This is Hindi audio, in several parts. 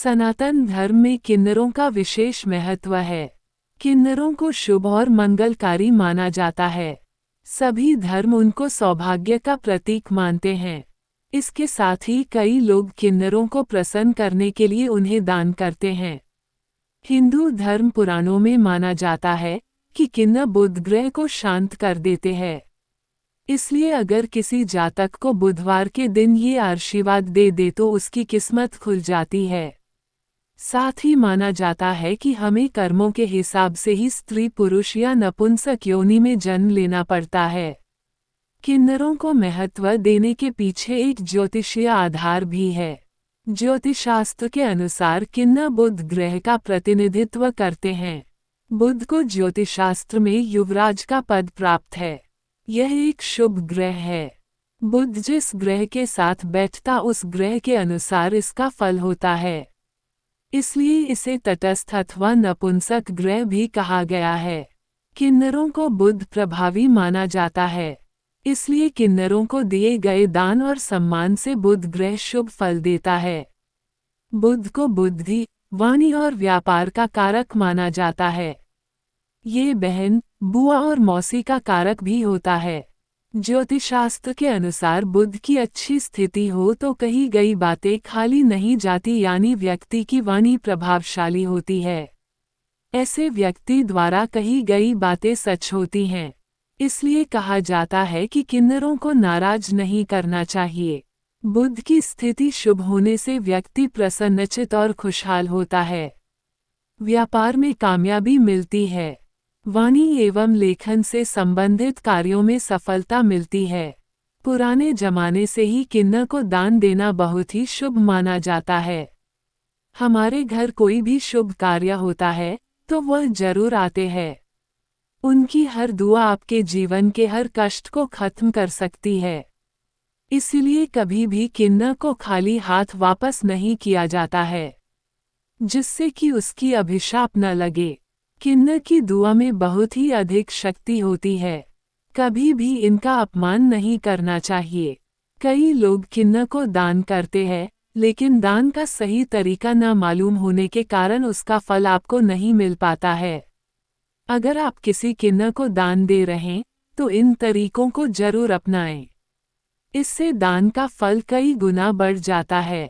सनातन धर्म में किन्नरों का विशेष महत्व है। किन्नरों को शुभ और मंगलकारी माना जाता है। सभी धर्म उनको सौभाग्य का प्रतीक मानते हैं। इसके साथ ही कई लोग किन्नरों को प्रसन्न करने के लिए उन्हें दान करते हैं। हिंदू धर्म पुराणों में माना जाता है कि किन्नर बुध ग्रह को शांत कर देते हैं। इसलिए अगर किसी जातक को बुधवार के दिन ये आशीर्वाद दे दे तो उसकी किस्मत खुल जाती है। साथ ही माना जाता है कि हमें कर्मों के हिसाब से ही स्त्री पुरुष या नपुंसक योनि में जन्म लेना पड़ता है। किन्नरों को महत्व देने के पीछे एक ज्योतिषीय आधार भी है। ज्योतिषशास्त्र के अनुसार किन्नर बुध ग्रह का प्रतिनिधित्व करते हैं। बुध को ज्योतिषशास्त्र में युवराज का पद प्राप्त है। यह एक शुभ ग्रह है। बुध जिस ग्रह के साथ बैठता उस ग्रह के अनुसार इसका फल होता है। इसलिए इसे तटस्थ अथवा नपुंसक ग्रह भी कहा गया है। किन्नरों को बुध प्रभावी माना जाता है। इसलिए किन्नरों को दिए गए दान और सम्मान से बुध ग्रह शुभ फल देता है। बुध को बुद्धि, वाणी और व्यापार का कारक माना जाता है। ये बहन, बुआ और मौसी का कारक भी होता है। ज्योतिषशास्त्र के अनुसार बुध की अच्छी स्थिति हो तो कही गई बातें खाली नहीं जाती, यानी व्यक्ति की वाणी प्रभावशाली होती है। ऐसे व्यक्ति द्वारा कही गई बातें सच होती हैं। इसलिए कहा जाता है कि किन्नरों को नाराज नहीं करना चाहिए। बुध की स्थिति शुभ होने से व्यक्ति प्रसन्नचित और खुशहाल होता है। व्यापार में कामयाबी मिलती है। वाणी एवं लेखन से संबंधित कार्यों में सफलता मिलती है। पुराने जमाने से ही किन्नर को दान देना बहुत ही शुभ माना जाता है। हमारे घर कोई भी शुभ कार्य होता है तो वह जरूर आते हैं। उनकी हर दुआ आपके जीवन के हर कष्ट को खत्म कर सकती है। इसलिए कभी भी किन्नर को खाली हाथ वापस नहीं किया जाता है, जिससे कि उसकी अभिशाप न लगे। किन्नर की दुआ में बहुत ही अधिक शक्ति होती है। कभी भी इनका अपमान नहीं करना चाहिए। कई लोग किन्नर को दान करते हैं, लेकिन दान का सही तरीका न मालूम होने के कारण उसका फल आपको नहीं मिल पाता है। अगर आप किसी किन्नर को दान दे रहे तो इन तरीकों को जरूर अपनाएं। इससे दान का फल कई गुना बढ़ जाता है।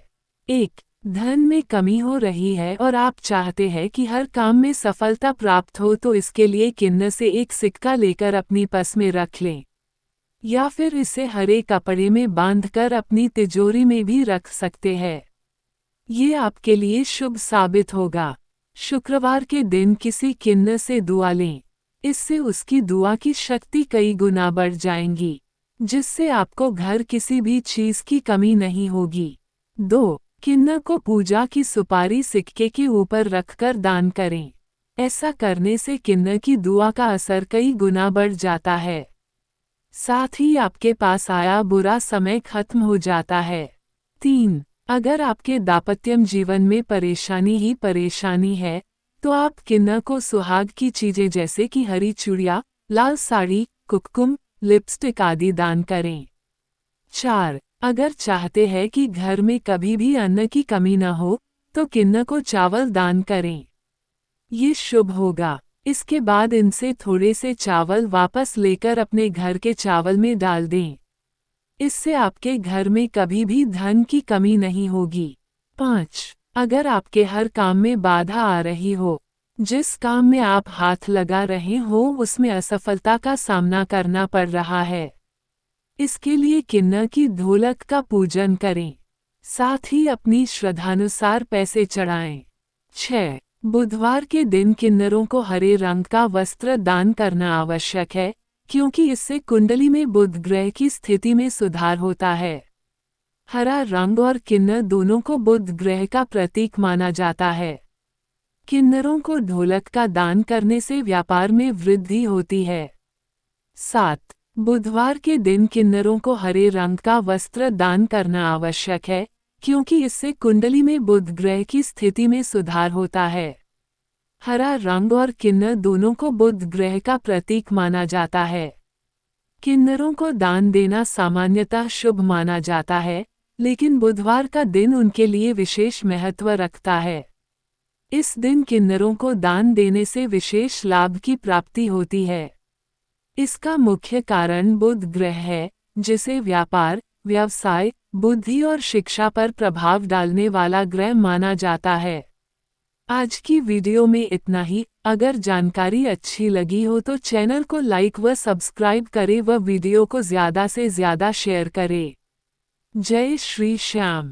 1. धन में कमी हो रही है और आप चाहते हैं कि हर काम में सफलता प्राप्त हो तो इसके लिए किन्नर से एक सिक्का लेकर अपनी पर्स में रख लें, या फिर इसे हरे कपड़े में बांधकर अपनी तिजोरी में भी रख सकते हैं। ये आपके लिए शुभ साबित होगा। शुक्रवार के दिन किसी किन्नर से दुआ लें। इससे उसकी दुआ की शक्ति कई गुना बढ़ जाएंगी, जिससे आपको घर किसी भी चीज की कमी नहीं होगी। 2. किन्नर को पूजा की सुपारी सिक्के के ऊपर रखकर दान करें। ऐसा करने से किन्नर की दुआ का असर कई गुना बढ़ जाता है। साथ ही आपके पास आया बुरा समय खत्म हो जाता है। 3. अगर आपके दाम्पत्य जीवन में परेशानी ही परेशानी है तो आप किन्नर को सुहाग की चीजें जैसे कि हरी चूड़ियाँ, लाल साड़ी, कुमकुम, लिपस्टिक आदि दान करें। 4. अगर चाहते हैं कि घर में कभी भी अन्न की कमी न हो तो किन्नर को चावल दान करें। ये शुभ होगा। इसके बाद इनसे थोड़े से चावल वापस लेकर अपने घर के चावल में डाल दें। इससे आपके घर में कभी भी धन की कमी नहीं होगी। 5. अगर आपके हर काम में बाधा आ रही हो, जिस काम में आप हाथ लगा रहे हो उसमें असफलता का सामना करना पड़ रहा है, इसके लिए किन्नर की ढोलक का पूजन करें। साथ ही अपनी श्रद्धानुसार पैसे चढ़ाएं। 6. बुधवार के दिन किन्नरों को हरे रंग का वस्त्र दान करना आवश्यक है, क्योंकि इससे कुंडली में बुध ग्रह की स्थिति में सुधार होता है। हरा रंग और किन्नर दोनों को बुध ग्रह का प्रतीक माना जाता है। किन्नरों को ढोलक का दान करने से व्यापार में वृद्धि होती है। 7. बुधवार के दिन किन्नरों को हरे रंग का वस्त्र दान करना आवश्यक है, क्योंकि इससे कुंडली में बुध ग्रह की स्थिति में सुधार होता है। हरा रंग और किन्नर दोनों को बुध ग्रह का प्रतीक माना जाता है। किन्नरों को दान देना सामान्यतः शुभ माना जाता है, लेकिन बुधवार का दिन उनके लिए विशेष महत्व रखता है। इस दिन किन्नरों को दान देने से विशेष लाभ की प्राप्ति होती है। इसका मुख्य कारण बुध ग्रह है, जिसे व्यापार, व्यवसाय, बुद्धि और शिक्षा पर प्रभाव डालने वाला ग्रह माना जाता है। आज की वीडियो में इतना ही। अगर जानकारी अच्छी लगी हो तो चैनल को लाइक व सब्सक्राइब करें व वीडियो को ज़्यादा से ज़्यादा शेयर करें। जय श्री श्याम।